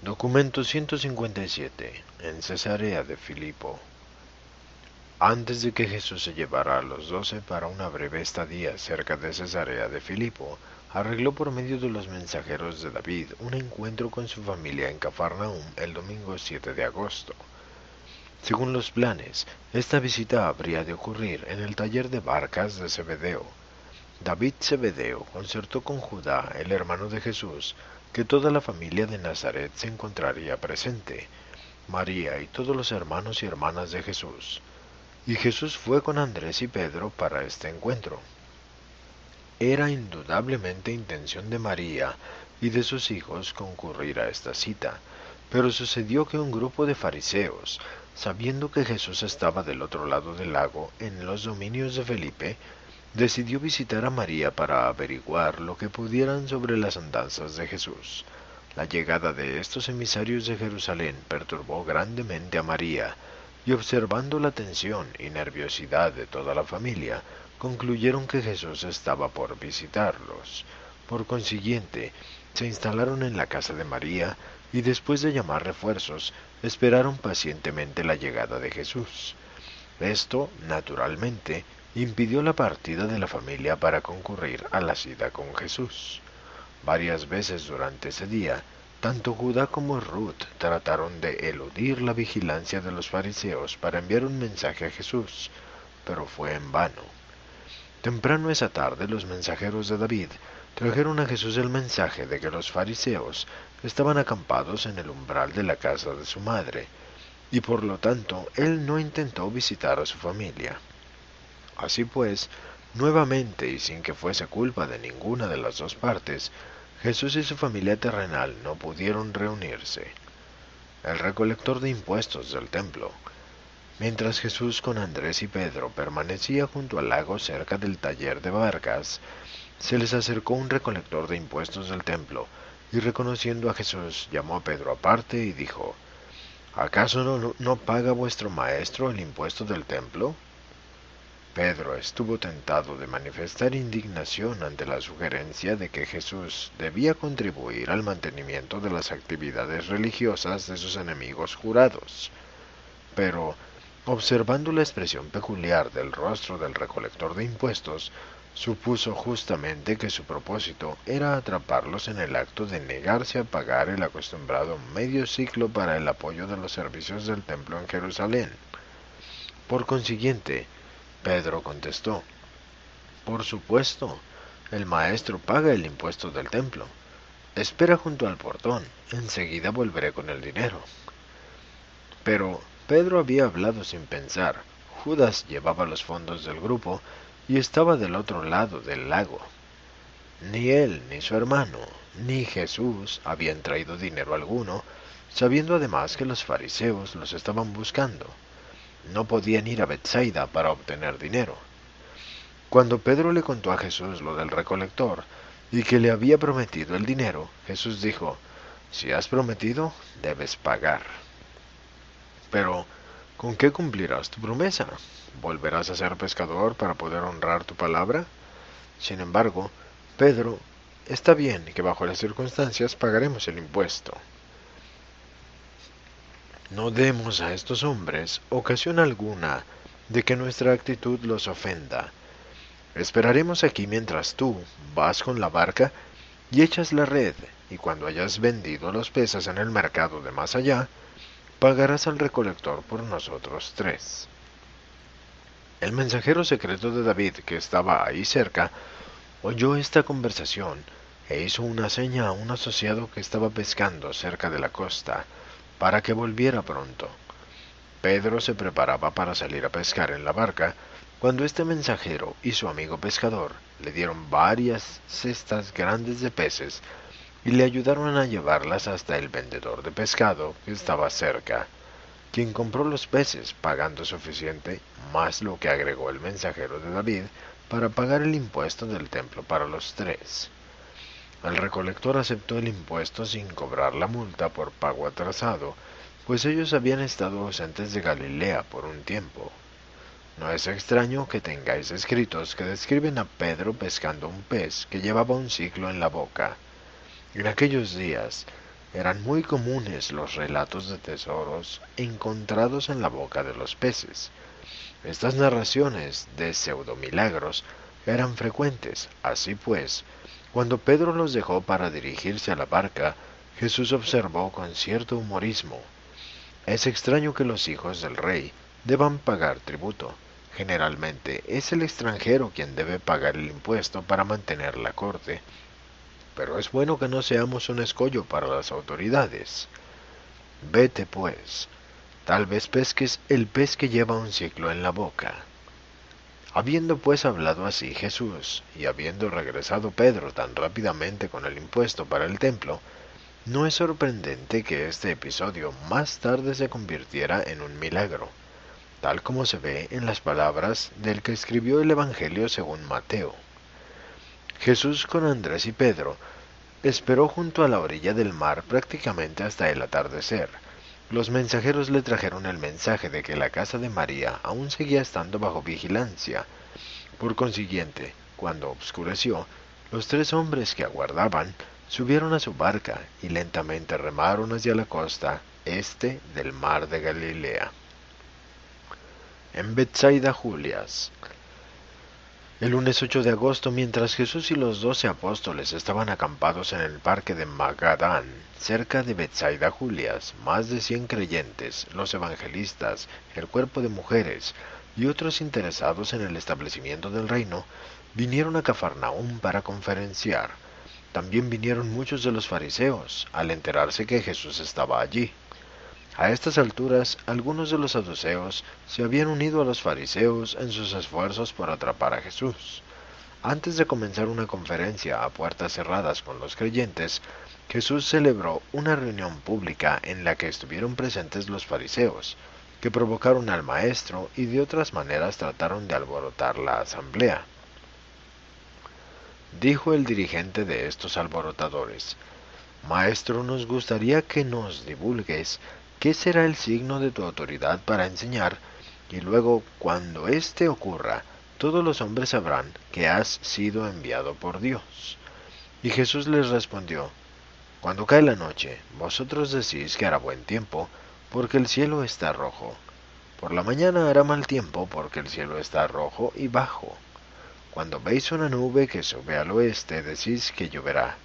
Documento 157. En Cesarea de Filipo. Antes de que Jesús se llevara a los 12 para una breve estadía cerca de Cesarea de Filipo, arregló por medio de los mensajeros de David un encuentro con su familia en Cafarnaúm el domingo 7 de agosto. Según los planes, esta visita habría de ocurrir en el taller de barcas de Zebedeo. David Zebedeo concertó con Judá, el hermano de Jesús, que toda la familia de Nazaret se encontraría presente, María y todos los hermanos y hermanas de Jesús. Y Jesús fue con Andrés y Pedro para este encuentro. Era indudablemente intención de María y de sus hijos concurrir a esta cita, pero sucedió que un grupo de fariseos, sabiendo que Jesús estaba del otro lado del lago, en los dominios de Felipe, decidió visitar a María para averiguar lo que pudieran sobre las andanzas de Jesús. La llegada de estos emisarios de Jerusalén perturbó grandemente a María, y observando la tensión y nerviosidad de toda la familia, concluyeron que Jesús estaba por visitarlos. Por consiguiente, se instalaron en la casa de María y después de llamar refuerzos, esperaron pacientemente la llegada de Jesús. Esto, naturalmente, impidió la partida de la familia para concurrir a la cita con Jesús. Varias veces durante ese día, tanto Judá como Ruth trataron de eludir la vigilancia de los fariseos para enviar un mensaje a Jesús, pero fue en vano. Temprano esa tarde los mensajeros de David trajeron a Jesús el mensaje de que los fariseos estaban acampados en el umbral de la casa de su madre, y por lo tanto él no intentó visitar a su familia. Así pues, nuevamente y sin que fuese culpa de ninguna de las dos partes, Jesús y su familia terrenal no pudieron reunirse. El recolector de impuestos del templo. Mientras Jesús con Andrés y Pedro permanecía junto al lago cerca del taller de barcas, se les acercó un recolector de impuestos del templo, y reconociendo a Jesús, llamó a Pedro aparte y dijo, ¿acaso no paga vuestro maestro el impuesto del templo? Pedro estuvo tentado de manifestar indignación ante la sugerencia de que Jesús debía contribuir al mantenimiento de las actividades religiosas de sus enemigos jurados. Pero, observando la expresión peculiar del rostro del recolector de impuestos, supuso justamente que su propósito era atraparlos en el acto de negarse a pagar el acostumbrado medio ciclo para el apoyo de los servicios del templo en Jerusalén. Por consiguiente, Pedro contestó, por supuesto, el maestro paga el impuesto del templo. Espera junto al portón, enseguida volveré con el dinero. Pero Pedro había hablado sin pensar. Judas llevaba los fondos del grupo y estaba del otro lado del lago. Ni él, ni su hermano, ni Jesús habían traído dinero alguno, sabiendo además que los fariseos los estaban buscando. No podían ir a Bethsaida para obtener dinero. Cuando Pedro le contó a Jesús lo del recolector y que le había prometido el dinero, Jesús dijo, si has prometido, debes pagar. Pero, ¿con qué cumplirás tu promesa? ¿Volverás a ser pescador para poder honrar tu palabra? Sin embargo, Pedro, está bien que bajo las circunstancias pagaremos el impuesto. No demos a estos hombres ocasión alguna de que nuestra actitud los ofenda. Esperaremos aquí mientras tú vas con la barca y echas la red, y cuando hayas vendido los peces en el mercado de más allá, pagarás al recolector por nosotros tres. El mensajero secreto de David, que estaba ahí cerca, oyó esta conversación e hizo una seña a un asociado que estaba pescando cerca de la costa, para que volviera pronto. Pedro se preparaba para salir a pescar en la barca, cuando este mensajero y su amigo pescador le dieron varias cestas grandes de peces y le ayudaron a llevarlas hasta el vendedor de pescado que estaba cerca, quien compró los peces pagando suficiente más lo que agregó el mensajero de David para pagar el impuesto del templo para los tres. El recolector aceptó el impuesto sin cobrar la multa por pago atrasado, pues ellos habían estado ausentes de Galilea por un tiempo. No es extraño que tengáis escritos que describen a Pedro pescando un pez que llevaba un ciclo en la boca. En aquellos días, Eran muy comunes los relatos de tesoros encontrados en la boca de los peces. Estas narraciones de pseudomilagros eran frecuentes. Así pues, cuando Pedro los dejó para dirigirse a la barca, Jesús observó con cierto humorismo: es extraño que los hijos del rey deban pagar tributo. Generalmente es el extranjero quien debe pagar el impuesto para mantener la corte, pero es bueno que no seamos un escollo para las autoridades. Vete, pues, tal vez pesques el pez que lleva un ciclo en la boca. Habiendo pues hablado así Jesús, y habiendo regresado Pedro tan rápidamente con el impuesto para el templo, no es sorprendente que este episodio más tarde se convirtiera en un milagro, tal como se ve en las palabras del que escribió el Evangelio según Mateo. Jesús con Andrés y Pedro esperó junto a la orilla del mar prácticamente hasta el atardecer. Los mensajeros le trajeron el mensaje de que la casa de María aún seguía estando bajo vigilancia. Por consiguiente, cuando oscureció, los tres hombres que aguardaban subieron a su barca y lentamente remaron hacia la costa este del mar de Galilea. En Betsaida Julias. El lunes 8 de agosto, mientras Jesús y los 12 apóstoles estaban acampados en el parque de Magadán, cerca de Betsaida Julias, más de 100 creyentes, los evangelistas, el cuerpo de mujeres y otros interesados en el establecimiento del reino, vinieron a Cafarnaúm para conferenciar. También vinieron muchos de los fariseos, al enterarse que Jesús estaba allí. A estas alturas, algunos de los saduceos se habían unido a los fariseos en sus esfuerzos por atrapar a Jesús. Antes de comenzar una conferencia a puertas cerradas con los creyentes, Jesús celebró una reunión pública en la que estuvieron presentes los fariseos, que provocaron al maestro y de otras maneras trataron de alborotar la asamblea. Dijo el dirigente de estos alborotadores: Maestro, nos gustaría que nos divulgues qué será el signo de tu autoridad para enseñar, y luego, cuando éste ocurra, todos los hombres sabrán que has sido enviado por Dios. Y Jesús les respondió: Cuando cae la noche, vosotros decís que hará buen tiempo, porque el cielo está rojo. Por la mañana hará mal tiempo, porque el cielo está rojo y bajo. Cuando veis una nube que sube al oeste, decís que lloverá.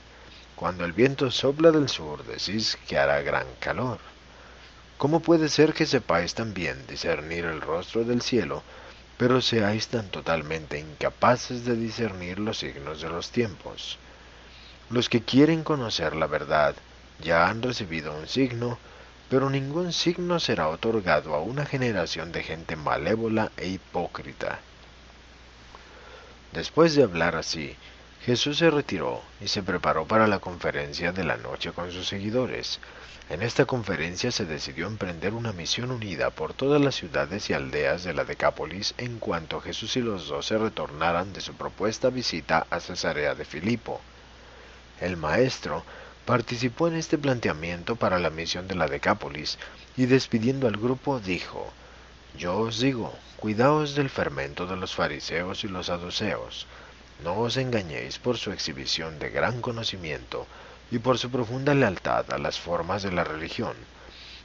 Cuando el viento sopla del sur, decís que hará gran calor. ¿Cómo puede ser que sepáis también discernir el rostro del cielo, pero seáis tan totalmente incapaces de discernir los signos de los tiempos? Los que quieren conocer la verdad ya han recibido un signo, pero ningún signo será otorgado a una generación de gente malévola e hipócrita. Después de hablar así, Jesús se retiró y se preparó para la conferencia de la noche con sus seguidores. En esta conferencia se decidió emprender una misión unida por todas las ciudades y aldeas de la Decápolis en cuanto Jesús y los 12 retornaran de su propuesta visita a Cesarea de Filipo. El maestro participó en este planteamiento para la misión de la Decápolis y despidiendo al grupo dijo: Yo os digo, cuidaos del fermento de los fariseos y los saduceos. No os engañéis por su exhibición de gran conocimiento y por su profunda lealtad a las formas de la religión.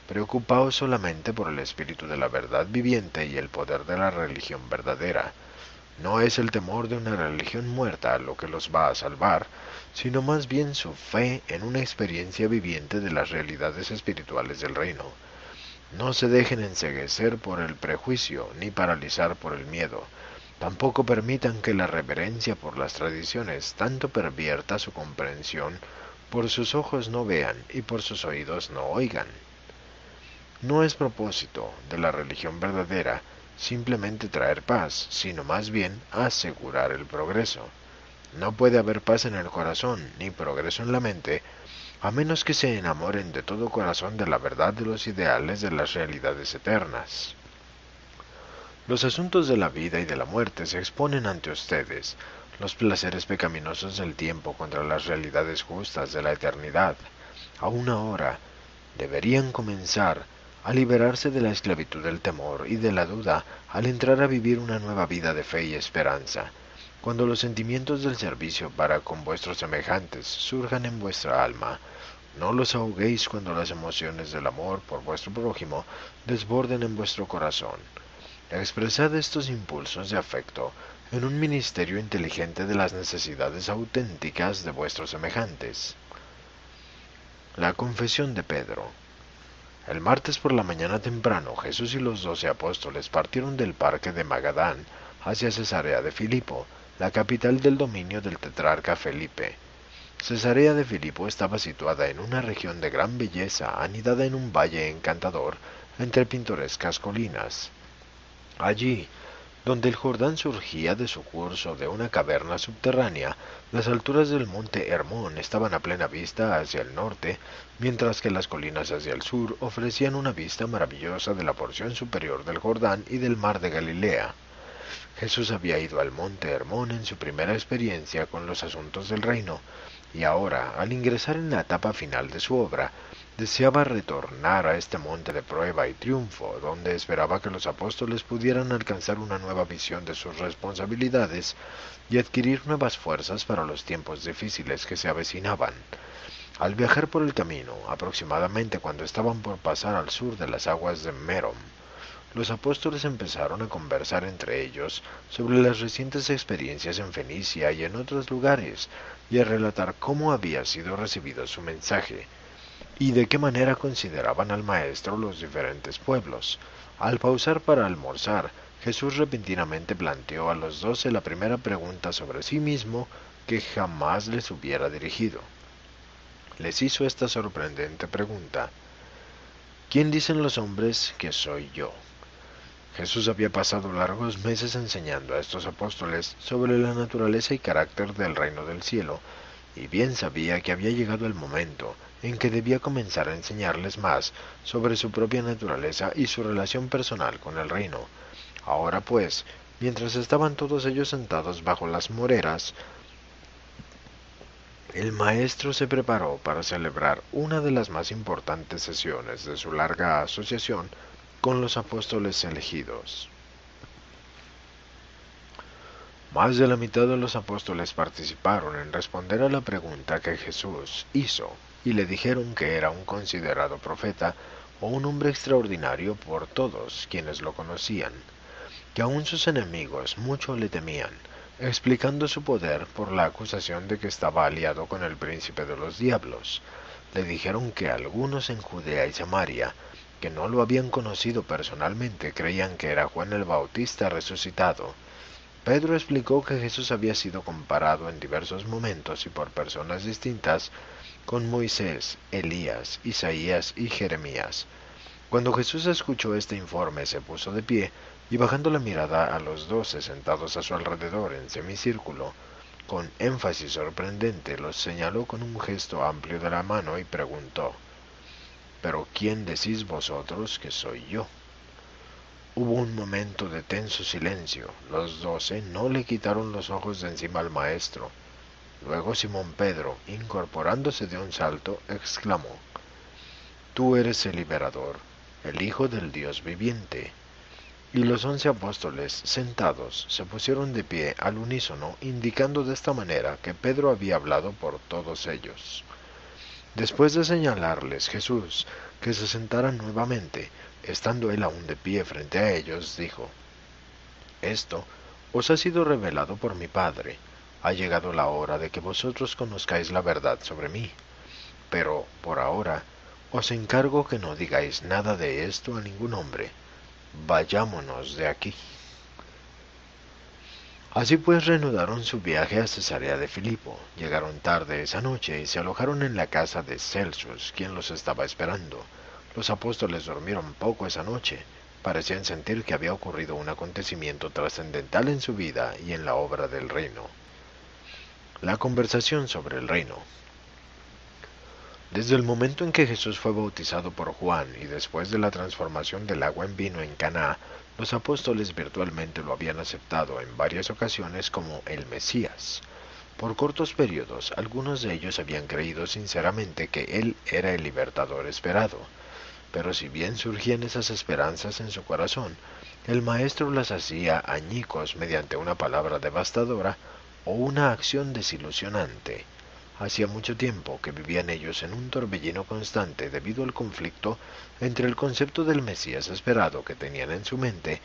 Preocupaos solamente por el espíritu de la verdad viviente y el poder de la religión verdadera. No es el temor de una religión muerta lo que los va a salvar, sino más bien su fe en una experiencia viviente de las realidades espirituales del reino. No se dejen enceguecer por el prejuicio ni paralizar por el miedo. Tampoco permitan que la reverencia por las tradiciones tanto pervierta su comprensión. Por sus ojos no vean y por sus oídos no oigan. No es propósito de la religión verdadera simplemente traer paz, sino más bien asegurar el progreso. No puede haber paz en el corazón ni progreso en la mente a menos que se enamoren de todo corazón de la verdad de los ideales de las realidades eternas. Los asuntos de la vida y de la muerte se exponen ante ustedes, los placeres pecaminosos del tiempo contra las realidades justas de la eternidad. Aún ahora, deberían comenzar a liberarse de la esclavitud del temor y de la duda al entrar a vivir una nueva vida de fe y esperanza. Cuando los sentimientos del servicio para con vuestros semejantes surjan en vuestra alma, No los ahoguéis cuando las emociones del amor por vuestro prójimo desborden en vuestro corazón. Expresad estos impulsos de afecto en un ministerio inteligente de las necesidades auténticas de vuestros semejantes. La confesión de Pedro. El martes por la mañana temprano, Jesús y los 12 apóstoles partieron del parque de Magadán hacia Cesarea de Filipo, la capital del dominio del tetrarca Felipe. Cesarea de Filipo estaba situada en una región de gran belleza, anidada en un valle encantador entre pintorescas colinas. Allí, donde el Jordán surgía de su curso de una caverna subterránea, las alturas del monte Hermón estaban a plena vista hacia el norte, mientras que las colinas hacia el sur ofrecían una vista maravillosa de la porción superior del Jordán y del mar de Galilea. Jesús había ido al monte Hermón en su primera experiencia con los asuntos del reino, y ahora, al ingresar en la etapa final de su obra, deseaba retornar a este monte de prueba y triunfo, donde esperaba que los apóstoles pudieran alcanzar una nueva visión de sus responsabilidades y adquirir nuevas fuerzas para los tiempos difíciles que se avecinaban. Al viajar por el camino, aproximadamente cuando estaban por pasar al sur de las aguas de Merom, los apóstoles empezaron a conversar entre ellos sobre las recientes experiencias en Fenicia y en otros lugares, y a relatar cómo había sido recibido su mensaje, y de qué manera consideraban al Maestro los diferentes pueblos. Al pausar para almorzar, Jesús repentinamente planteó a los 12 la primera pregunta sobre sí mismo que jamás les hubiera dirigido. Les hizo esta sorprendente pregunta: ¿Quién dicen los hombres que soy yo? Jesús había pasado largos meses enseñando a estos apóstoles sobre la naturaleza y carácter del reino del cielo, y bien sabía que había llegado el momento en que debía comenzar a enseñarles más sobre su propia naturaleza y su relación personal con el reino. Ahora pues, mientras estaban todos ellos sentados bajo las moreras, el maestro se preparó para celebrar una de las más importantes sesiones de su larga asociación con los apóstoles elegidos. Más de la mitad de los apóstoles participaron en responder a la pregunta que Jesús hizo, y le dijeron que era un considerado profeta o un hombre extraordinario por todos quienes lo conocían, que aun sus enemigos mucho le temían, explicando su poder por la acusación de que estaba aliado con el príncipe de los diablos. Le dijeron que algunos en Judea y Samaria, que no lo habían conocido personalmente, creían que era Juan el Bautista resucitado. Pedro explicó que Jesús había sido comparado en diversos momentos y por personas distintas con Moisés, Elías, Isaías y Jeremías. Cuando Jesús escuchó este informe, se puso de pie y bajando la mirada a los 12 sentados a su alrededor en semicírculo, con énfasis sorprendente los señaló con un gesto amplio de la mano y preguntó: ¿Pero quién decís vosotros que soy yo? Hubo un momento de tenso silencio. Los 12 no le quitaron los ojos de encima al maestro. Luego Simón Pedro, incorporándose de un salto, exclamó: Tú eres el liberador, el Hijo del Dios viviente. Y los 11 apóstoles, sentados, se pusieron de pie al unísono, indicando de esta manera que Pedro había hablado por todos ellos. Después de señalarles Jesús que se sentaran nuevamente, estando él aún de pie frente a ellos, dijo: Esto os ha sido revelado por mi Padre. Ha llegado la hora de que vosotros conozcáis la verdad sobre mí. Pero, por ahora, os encargo que no digáis nada de esto a ningún hombre. Vayámonos de aquí. Así pues reanudaron su viaje a Cesarea de Filipo. Llegaron tarde esa noche y se alojaron en la casa de Celsus, quien los estaba esperando. Los apóstoles durmieron poco esa noche. Parecían sentir que había ocurrido un acontecimiento trascendental en su vida y en la obra del reino. La conversación sobre el reino. Desde el momento en que Jesús fue bautizado por Juan y después de la transformación del agua en vino en Caná, los apóstoles virtualmente lo habían aceptado en varias ocasiones como el Mesías. Por cortos periodos, algunos de ellos habían creído sinceramente que él era el libertador esperado. Pero si bien surgían esas esperanzas en su corazón, el Maestro las hacía añicos mediante una palabra devastadora o una acción desilusionante. Hacía mucho tiempo que vivían ellos en un torbellino constante debido al conflicto entre el concepto del Mesías esperado que tenían en su mente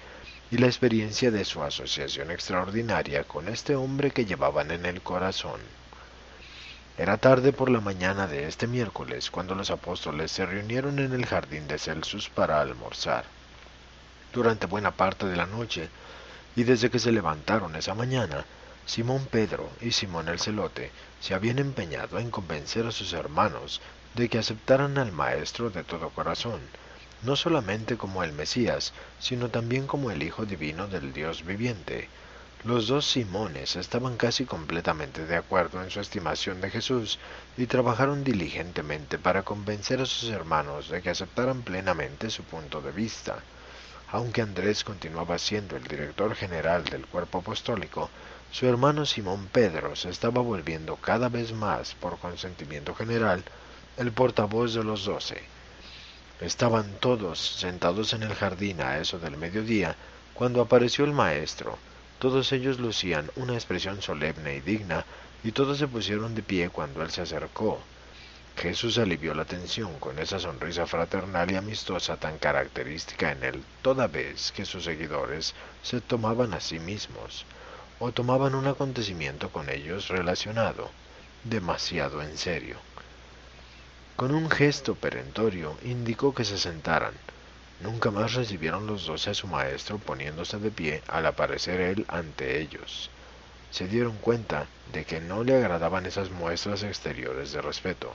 y la experiencia de su asociación extraordinaria con este hombre que llevaban en el corazón. Era tarde por la mañana de este miércoles cuando los apóstoles se reunieron en el jardín de Celsus para almorzar. Durante buena parte de la noche, y desde que se levantaron esa mañana, Simón Pedro y Simón el Celote se habían empeñado en convencer a sus hermanos de que aceptaran al Maestro de todo corazón, no solamente como el Mesías, sino también como el Hijo Divino del Dios viviente. Los dos Simones estaban casi completamente de acuerdo en su estimación de Jesús y trabajaron diligentemente para convencer a sus hermanos de que aceptaran plenamente su punto de vista. Aunque Andrés continuaba siendo el director general del cuerpo apostólico, su hermano Simón Pedro se estaba volviendo cada vez más, por consentimiento general, el portavoz de los 12. Estaban todos sentados en el jardín a eso del mediodía, cuando apareció el maestro. Todos ellos lucían una expresión solemne y digna, y todos se pusieron de pie cuando él se acercó. Jesús alivió la tensión con esa sonrisa fraternal y amistosa tan característica en él toda vez que sus seguidores se tomaban a sí mismos, o tomaban un acontecimiento con ellos relacionado, demasiado en serio. Con un gesto perentorio indicó que se sentaran. Nunca más recibieron los 12 a su maestro poniéndose de pie al aparecer él ante ellos. Se dieron cuenta de que no le agradaban esas muestras exteriores de respeto.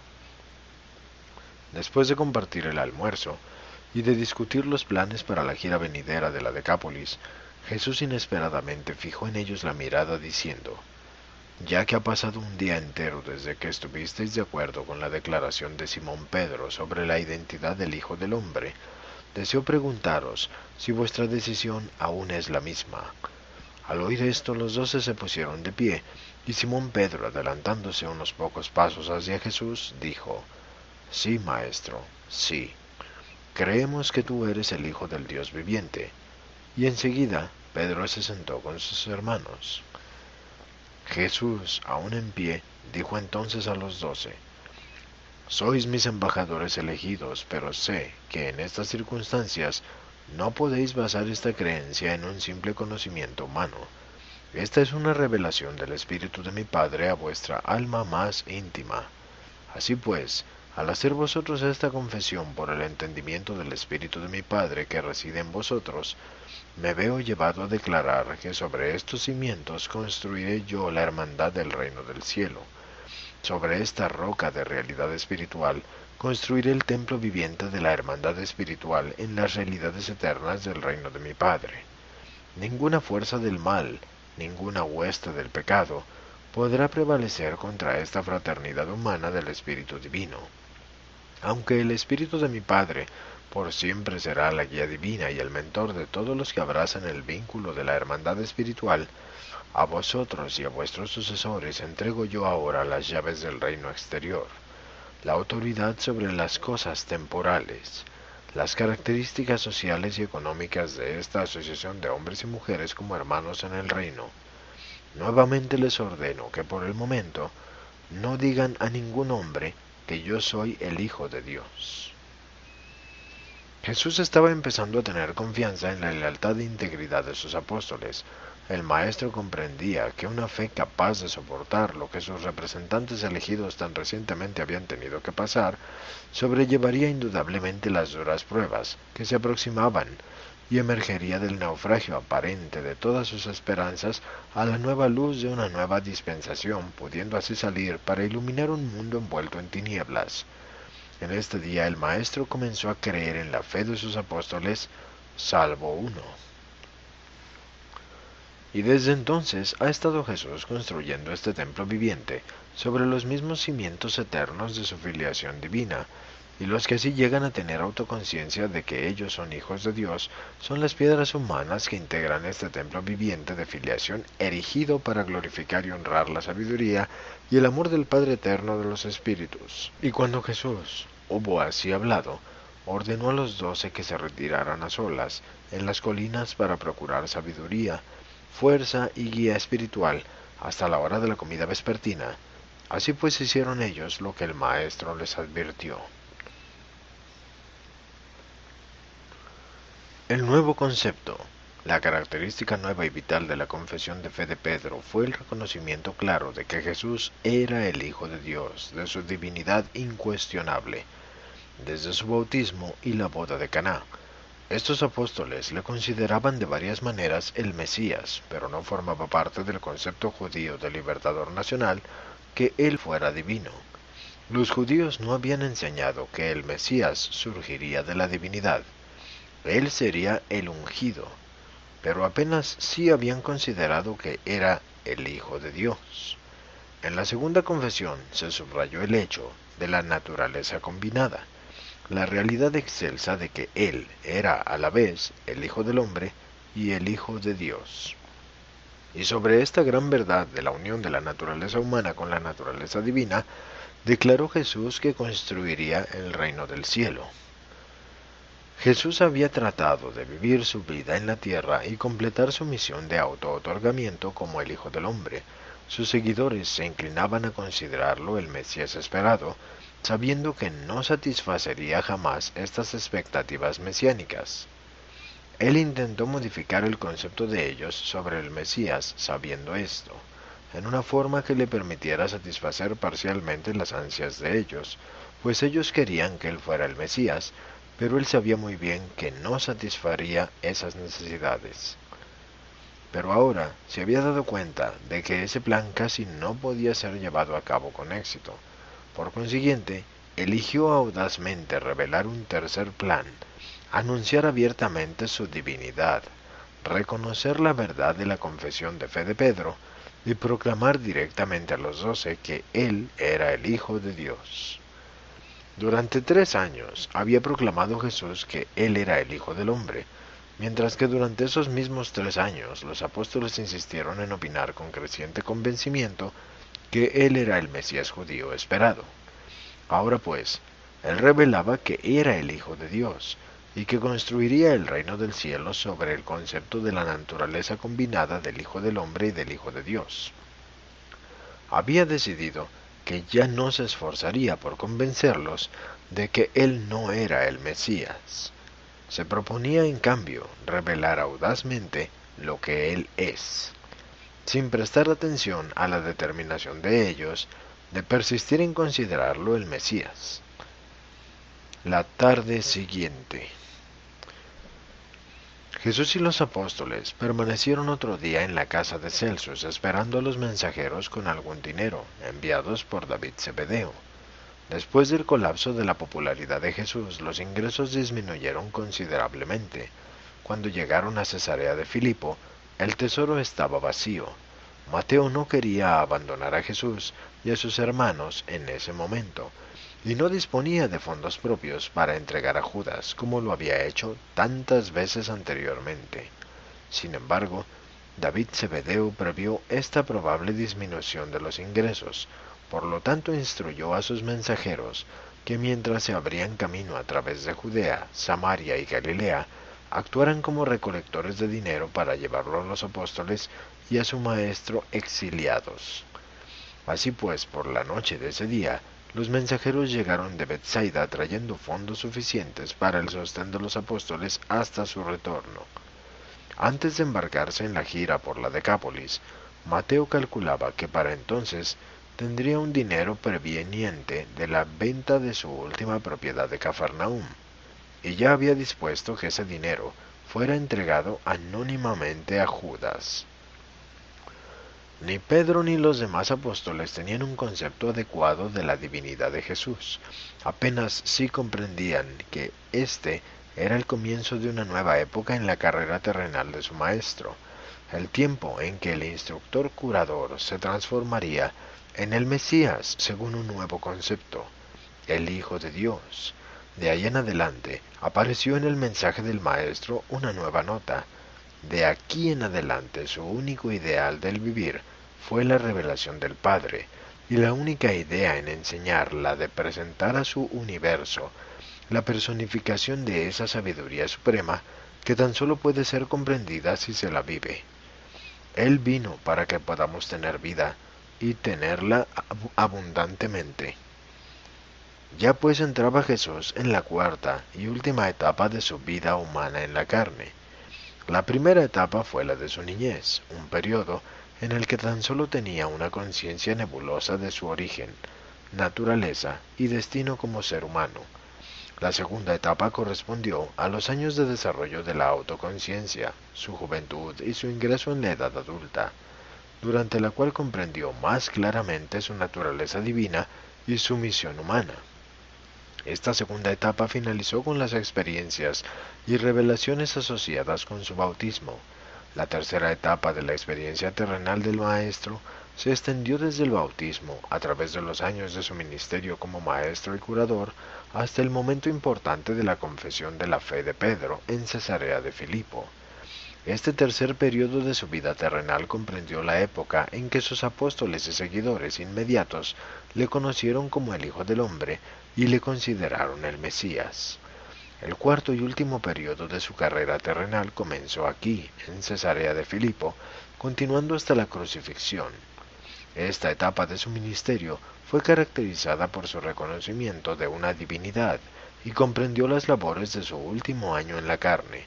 Después de compartir el almuerzo y de discutir los planes para la gira venidera de la Decápolis, Jesús inesperadamente fijó en ellos la mirada diciendo: «Ya que ha pasado un día entero desde que estuvisteis de acuerdo con la declaración de Simón Pedro sobre la identidad del Hijo del Hombre, deseo preguntaros si vuestra decisión aún es la misma». Al oír esto, los 12 se pusieron de pie, y Simón Pedro, adelantándose unos pocos pasos hacia Jesús, dijo: «Sí, Maestro, sí. Creemos que tú eres el Hijo del Dios viviente». Y enseguida Pedro se sentó con sus hermanos. Jesús, aún en pie, dijo entonces a los 12: «Sois mis embajadores elegidos, pero sé que en estas circunstancias no podéis basar esta creencia en un simple conocimiento humano. Esta es una revelación del Espíritu de mi Padre a vuestra alma más íntima. Así pues, al hacer vosotros esta confesión por el entendimiento del Espíritu de mi Padre que reside en vosotros, me veo llevado a declarar que sobre estos cimientos construiré yo la hermandad del reino del cielo. Sobre esta roca de realidad espiritual construiré el templo viviente de la hermandad espiritual en las realidades eternas del reino de mi Padre. Ninguna fuerza del mal, ninguna hueste del pecado, podrá prevalecer contra esta fraternidad humana del Espíritu Divino. Aunque el Espíritu de mi Padre por siempre será la guía divina y el mentor de todos los que abrazan el vínculo de la hermandad espiritual, a vosotros y a vuestros sucesores entrego yo ahora las llaves del reino exterior, la autoridad sobre las cosas temporales, las características sociales y económicas de esta asociación de hombres y mujeres como hermanos en el reino. Nuevamente les ordeno que por el momento no digan a ningún hombre que yo soy el Hijo de Dios». Jesús estaba empezando a tener confianza en la lealtad e integridad de sus apóstoles. El Maestro comprendía que una fe capaz de soportar lo que sus representantes elegidos tan recientemente habían tenido que pasar, sobrellevaría indudablemente las duras pruebas que se aproximaban y emergería del naufragio aparente de todas sus esperanzas a la nueva luz de una nueva dispensación, pudiendo así salir para iluminar un mundo envuelto en tinieblas. En este día el Maestro comenzó a creer en la fe de sus apóstoles, salvo uno. Y desde entonces ha estado Jesús construyendo este templo viviente sobre los mismos cimientos eternos de su filiación divina, y los que así llegan a tener autoconciencia de que ellos son hijos de Dios son las piedras humanas que integran este templo viviente de filiación erigido para glorificar y honrar la sabiduría y el amor del Padre eterno de los espíritus. Y cuando Jesús hubo así hablado, ordenó a los 12 que se retiraran a solas en las colinas para procurar sabiduría, fuerza y guía espiritual hasta la hora de la comida vespertina. Así pues hicieron ellos lo que el maestro les advirtió. El nuevo concepto, la característica nueva y vital de la confesión de fe de Pedro fue el reconocimiento claro de que Jesús era el Hijo de Dios, de su divinidad incuestionable, desde su bautismo y la boda de Caná. Estos apóstoles le consideraban de varias maneras el Mesías, pero no formaba parte del concepto judío de libertador nacional que él fuera divino. Los judíos no habían enseñado que el Mesías surgiría de la divinidad. Él sería el ungido, pero apenas sí habían considerado que era el Hijo de Dios. En la segunda confesión se subrayó el hecho de la naturaleza combinada, la realidad excelsa de que Él era a la vez el Hijo del Hombre y el Hijo de Dios. Y sobre esta gran verdad de la unión de la naturaleza humana con la naturaleza divina, declaró Jesús que construiría el reino del cielo. Jesús había tratado de vivir su vida en la tierra y completar su misión de auto-otorgamiento como el Hijo del Hombre. Sus seguidores se inclinaban a considerarlo el Mesías esperado, sabiendo que no satisfacería jamás estas expectativas mesiánicas. Él intentó modificar el concepto de ellos sobre el Mesías sabiendo esto, en una forma que le permitiera satisfacer parcialmente las ansias de ellos, pues ellos querían que él fuera el Mesías, pero él sabía muy bien que no satisfaría esas necesidades. Pero ahora se había dado cuenta de que ese plan casi no podía ser llevado a cabo con éxito. Por consiguiente, eligió audazmente revelar un tercer plan, anunciar abiertamente su divinidad, reconocer la verdad de la confesión de fe de Pedro y proclamar directamente a los 12 que él era el Hijo de Dios. Durante 3 años había proclamado Jesús que él era el Hijo del Hombre, mientras que durante esos mismos 3 años los apóstoles insistieron en opinar con creciente convencimiento que él era el Mesías judío esperado. Ahora pues, él revelaba que era el Hijo de Dios, y que construiría el reino del cielo sobre el concepto de la naturaleza combinada del Hijo del Hombre y del Hijo de Dios. Había decidido que ya no se esforzaría por convencerlos de que él no era el Mesías. Se proponía, en cambio, revelar audazmente lo que él es, sin prestar atención a la determinación de ellos de persistir en considerarlo el Mesías. La tarde siguiente, Jesús y los apóstoles permanecieron otro día en la casa de Celsus esperando a los mensajeros con algún dinero, enviados por David Zebedeo. Después del colapso de la popularidad de Jesús, los ingresos disminuyeron considerablemente. Cuando llegaron a Cesarea de Filipo, el tesoro estaba vacío. Mateo no quería abandonar a Jesús y a sus hermanos en ese momento, y no disponía de fondos propios para entregar a Judas, como lo había hecho tantas veces anteriormente. Sin embargo, David Zebedeo previó esta probable disminución de los ingresos, por lo tanto instruyó a sus mensajeros que mientras se abrían camino a través de Judea, Samaria y Galilea, actuaran como recolectores de dinero para llevarlo a los apóstoles y a su maestro exiliados. Así pues, por la noche de ese día, los mensajeros llegaron de Bethsaida trayendo fondos suficientes para el sostén de los apóstoles hasta su retorno. Antes de embarcarse en la gira por la Decápolis, Mateo calculaba que para entonces tendría un dinero proveniente de la venta de su última propiedad de Cafarnaúm, y ya había dispuesto que ese dinero fuera entregado anónimamente a Judas. Ni Pedro ni los demás apóstoles tenían un concepto adecuado de la divinidad de Jesús. Apenas sí comprendían que este era el comienzo de una nueva época en la carrera terrenal de su maestro, el tiempo en que el instructor curador se transformaría en el Mesías según un nuevo concepto, el Hijo de Dios. De ahí en adelante apareció en el mensaje del maestro una nueva nota. De aquí en adelante su único ideal del vivir fue la revelación del Padre, y la única idea en enseñar la de presentar a su universo la personificación de esa sabiduría suprema que tan solo puede ser comprendida si se la vive. Él vino para que podamos tener vida, y tenerla abundantemente. Ya pues entraba Jesús en la cuarta y última etapa de su vida humana en la carne. La primera etapa fue la de su niñez, un periodo en el que tan solo tenía una conciencia nebulosa de su origen, naturaleza y destino como ser humano. La segunda etapa correspondió a los años de desarrollo de la autoconciencia, su juventud y su ingreso en la edad adulta, durante la cual comprendió más claramente su naturaleza divina y su misión humana. Esta segunda etapa finalizó con las experiencias y revelaciones asociadas con su bautismo. La tercera etapa de la experiencia terrenal del Maestro se extendió desde el bautismo, a través de los años de su ministerio como maestro y curador, hasta el momento importante de la confesión de la fe de Pedro en Cesarea de Filipo. Este tercer periodo de su vida terrenal comprendió la época en que sus apóstoles y seguidores inmediatos le conocieron como el Hijo del Hombre y le consideraron el Mesías. El cuarto y último periodo de su carrera terrenal comenzó aquí, en Cesarea de Filipo, continuando hasta la crucifixión. Esta etapa de su ministerio fue caracterizada por su reconocimiento de una divinidad y comprendió las labores de su último año en la carne.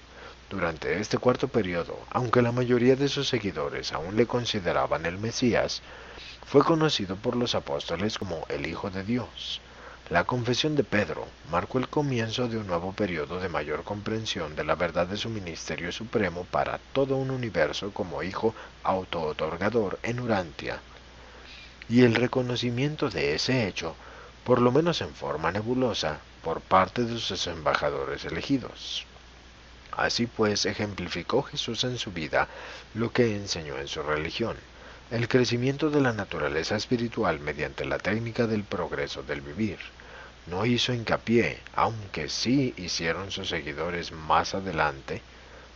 Durante este cuarto periodo, aunque la mayoría de sus seguidores aún le consideraban el Mesías, fue conocido por los apóstoles como el Hijo de Dios. La confesión de Pedro marcó el comienzo de un nuevo periodo de mayor comprensión de la verdad de su ministerio supremo para todo un universo como hijo autootorgador en Urantia, y el reconocimiento de ese hecho, por lo menos en forma nebulosa, por parte de sus embajadores elegidos. Así pues, ejemplificó Jesús en su vida lo que enseñó en su religión, el crecimiento de la naturaleza espiritual mediante la técnica del progreso del vivir. No hizo hincapié, aunque sí hicieron sus seguidores más adelante,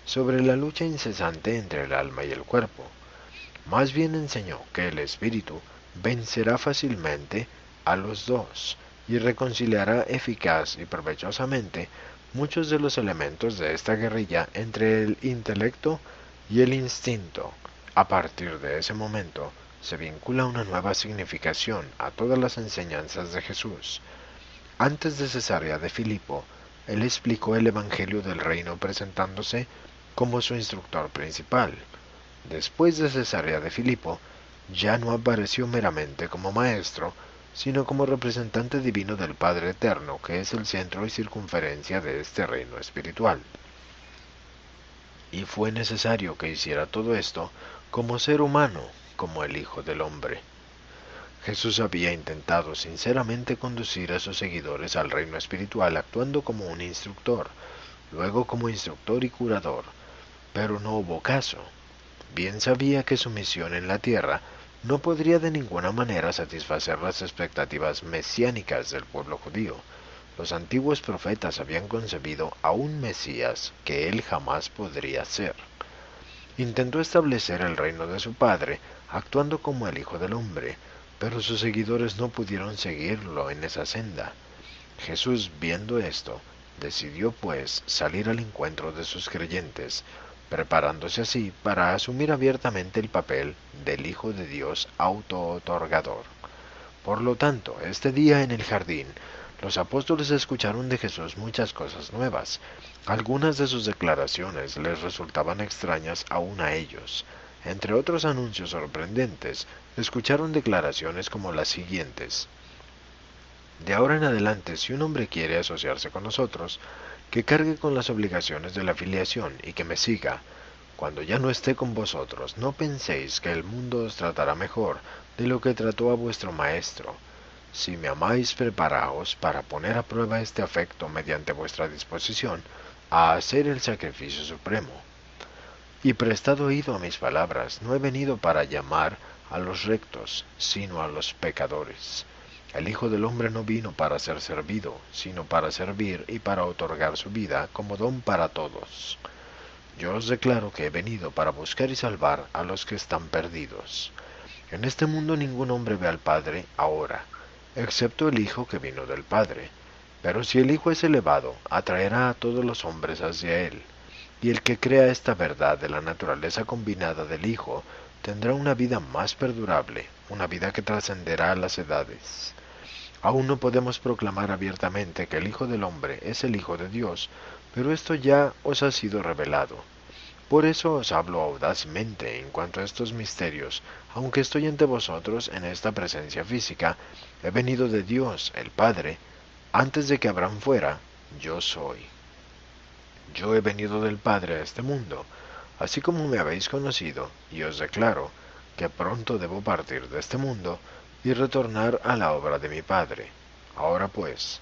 sobre la lucha incesante entre el alma y el cuerpo. Más bien enseñó que el espíritu vencerá fácilmente a los dos y reconciliará eficaz y provechosamente muchos de los elementos de esta guerrilla entre el intelecto y el instinto. A partir de ese momento, se vincula una nueva significación a todas las enseñanzas de Jesús. Antes de Cesarea de Filipo, él explicó el Evangelio del Reino presentándose como su instructor principal. Después de Cesarea de Filipo, ya no apareció meramente como maestro, sino como representante divino del Padre Eterno, que es el centro y circunferencia de este reino espiritual. Y fue necesario que hiciera todo esto como ser humano, como el Hijo del Hombre. Jesús había intentado sinceramente conducir a sus seguidores al reino espiritual actuando como un instructor, luego como instructor y curador, pero no hubo caso. Bien sabía que su misión en la tierra no podría de ninguna manera satisfacer las expectativas mesiánicas del pueblo judío. Los antiguos profetas habían concebido a un Mesías que él jamás podría ser. Intentó establecer el reino de su padre, actuando como el Hijo del Hombre, pero sus seguidores no pudieron seguirlo en esa senda. Jesús, viendo esto, decidió pues salir al encuentro de sus creyentes, preparándose así para asumir abiertamente el papel del Hijo de Dios auto-otorgador. Por lo tanto, este día en el jardín, los apóstoles escucharon de Jesús muchas cosas nuevas. Algunas de sus declaraciones les resultaban extrañas aún a ellos. Entre otros anuncios sorprendentes, escucharon declaraciones como las siguientes: de ahora en adelante, si un hombre quiere asociarse con nosotros, que cargue con las obligaciones de la filiación y que me siga. Cuando ya no esté con vosotros, no penséis que el mundo os tratará mejor de lo que trató a vuestro Maestro. Si me amáis, preparaos para poner a prueba este afecto mediante vuestra disposición a hacer el sacrificio supremo. Y prestad oído a mis palabras, no he venido para llamar a los rectos, sino a los pecadores. El Hijo del Hombre no vino para ser servido, sino para servir y para otorgar su vida como don para todos. Yo os declaro que he venido para buscar y salvar a los que están perdidos. En este mundo ningún hombre ve al Padre ahora, excepto el Hijo que vino del Padre. Pero si el Hijo es elevado, atraerá a todos los hombres hacia él. Y el que crea esta verdad de la naturaleza combinada del Hijo, tendrá una vida más perdurable, una vida que trascenderá las edades. Aún no podemos proclamar abiertamente que el Hijo del Hombre es el Hijo de Dios, pero esto ya os ha sido revelado. Por eso os hablo audazmente en cuanto a estos misterios, aunque estoy entre vosotros en esta presencia física, he venido de Dios, el Padre, antes de que Abraham fuera, yo soy. Yo he venido del Padre a este mundo, así como me habéis conocido, y os declaro que pronto debo partir de este mundo y retornar a la obra de mi Padre. Ahora pues,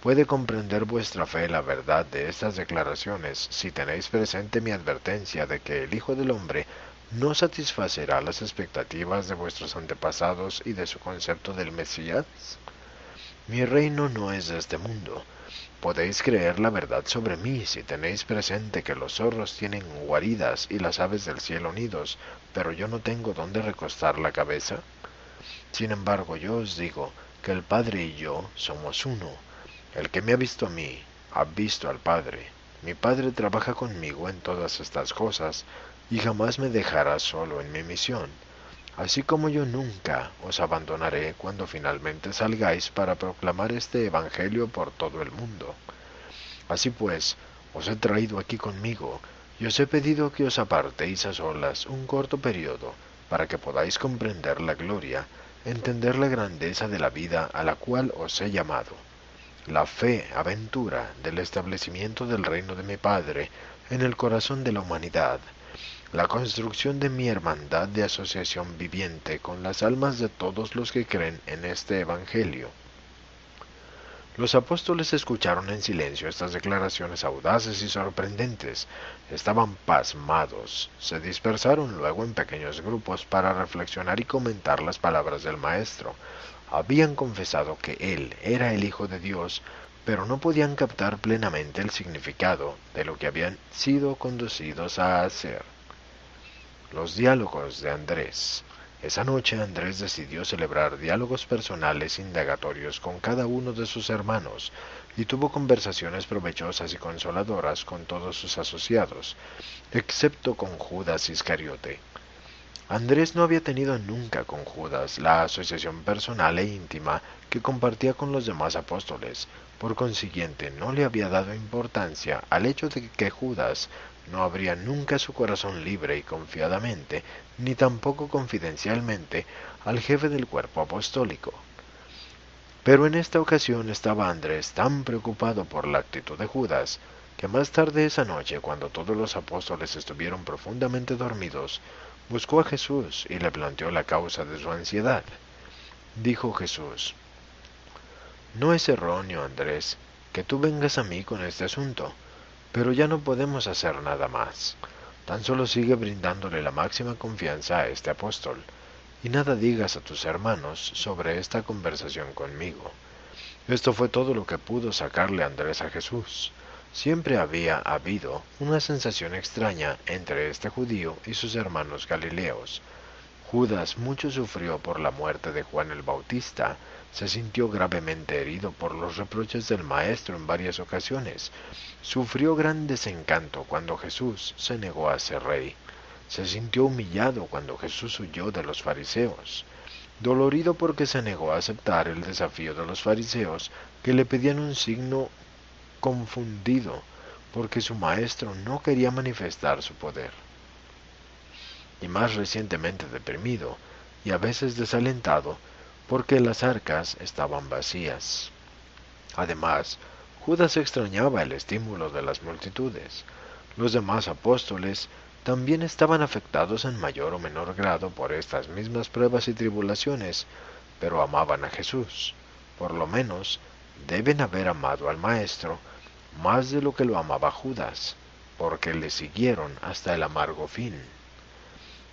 puede comprender vuestra fe la verdad de estas declaraciones si tenéis presente mi advertencia de que el Hijo del Hombre no satisfacerá las expectativas de vuestros antepasados y de su concepto del Mesías. Mi reino no es de este mundo. Podéis creer la verdad sobre mí si tenéis presente que los zorros tienen guaridas y las aves del cielo nidos, pero yo no tengo dónde recostar la cabeza. Sin embargo, yo os digo que el Padre y yo somos uno. El que me ha visto a mí, ha visto al Padre. Mi Padre trabaja conmigo en todas estas cosas, y jamás me dejará solo en mi misión. Así como yo nunca os abandonaré cuando finalmente salgáis para proclamar este Evangelio por todo el mundo. Así pues, os he traído aquí conmigo, y os he pedido que os apartéis a solas un corto periodo, para que podáis comprender la gloria, entender la grandeza de la vida a la cual os he llamado, la fe, aventura del establecimiento del reino de mi Padre en el corazón de la humanidad, la construcción de mi hermandad de asociación viviente con las almas de todos los que creen en este Evangelio. Los apóstoles escucharon en silencio estas declaraciones audaces y sorprendentes. Estaban pasmados. Se dispersaron luego en pequeños grupos para reflexionar y comentar las palabras del Maestro. Habían confesado que Él era el Hijo de Dios, pero no podían captar plenamente el significado de lo que habían sido conducidos a hacer. Los diálogos de Andrés. Esa noche Andrés decidió celebrar diálogos personales indagatorios con cada uno de sus hermanos y tuvo conversaciones provechosas y consoladoras con todos sus asociados, excepto con Judas Iscariote. Andrés no había tenido nunca con Judas la asociación personal e íntima que compartía con los demás apóstoles. Por consiguiente, no le había dado importancia al hecho de que Judas no abría nunca su corazón libre y confiadamente, ni tampoco confidencialmente, al jefe del cuerpo apostólico. Pero en esta ocasión estaba Andrés tan preocupado por la actitud de Judas, que más tarde esa noche, cuando todos los apóstoles estuvieron profundamente dormidos, buscó a Jesús y le planteó la causa de su ansiedad. Dijo Jesús: «No es erróneo, Andrés, que tú vengas a mí con este asunto, pero ya no podemos hacer nada más. Tan solo sigue brindándole la máxima confianza a este apóstol, y nada digas a tus hermanos sobre esta conversación conmigo». Esto fue todo lo que pudo sacarle Andrés a Jesús. Siempre había habido una sensación extraña entre este judío y sus hermanos galileos. Judas mucho sufrió por la muerte de Juan el Bautista, se sintió gravemente herido por los reproches del Maestro en varias ocasiones, sufrió gran desencanto cuando Jesús se negó a ser rey, se sintió humillado cuando Jesús huyó de los fariseos, dolorido porque se negó a aceptar el desafío de los fariseos que le pedían un signo, confundido porque su Maestro no quería manifestar su poder, y más recientemente deprimido y a veces desalentado porque las arcas estaban vacías. Además, Judas extrañaba el estímulo de las multitudes. Los demás apóstoles también estaban afectados en mayor o menor grado por estas mismas pruebas y tribulaciones, pero amaban a Jesús. Por lo menos, deben haber amado al Maestro más de lo que lo amaba Judas, porque le siguieron hasta el amargo fin.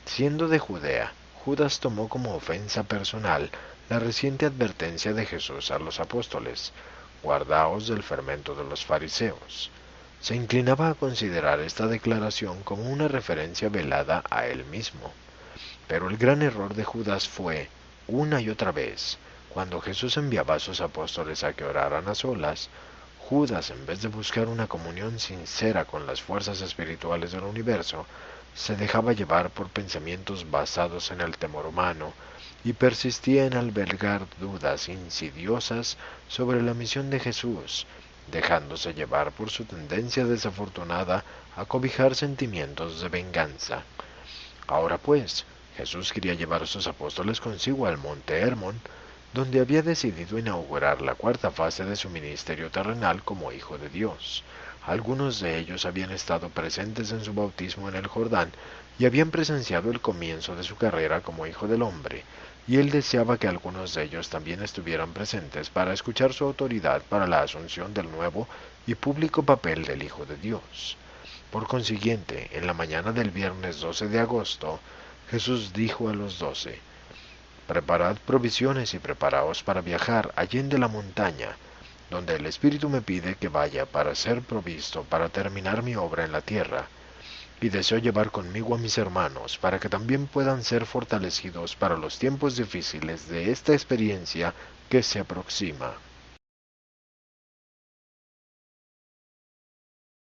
Siendo de Judea, Judas tomó como ofensa personal la reciente advertencia de Jesús a los apóstoles: «Guardaos del fermento de los fariseos». Se inclinaba a considerar esta declaración como una referencia velada a él mismo. Pero el gran error de Judas fue, una y otra vez, cuando Jesús enviaba a sus apóstoles a que oraran a solas, Judas, en vez de buscar una comunión sincera con las fuerzas espirituales del universo, se dejaba llevar por pensamientos basados en el temor humano y persistía en albergar dudas insidiosas sobre la misión de Jesús, dejándose llevar por su tendencia desafortunada a cobijar sentimientos de venganza. Ahora pues, Jesús quería llevar a sus apóstoles consigo al monte Hermón, donde había decidido inaugurar la cuarta fase de su ministerio terrenal como Hijo de Dios. Algunos de ellos habían estado presentes en su bautismo en el Jordán y habían presenciado el comienzo de su carrera como Hijo del Hombre, y él deseaba que algunos de ellos también estuvieran presentes para escuchar su autoridad para la asunción del nuevo y público papel del Hijo de Dios. Por consiguiente, en la mañana del viernes 12 de agosto, Jesús dijo a los 12, «Preparad provisiones y preparaos para viajar allende la montaña, donde el Espíritu me pide que vaya para ser provisto para terminar mi obra en la tierra, y deseo llevar conmigo a mis hermanos para que también puedan ser fortalecidos para los tiempos difíciles de esta experiencia que se aproxima».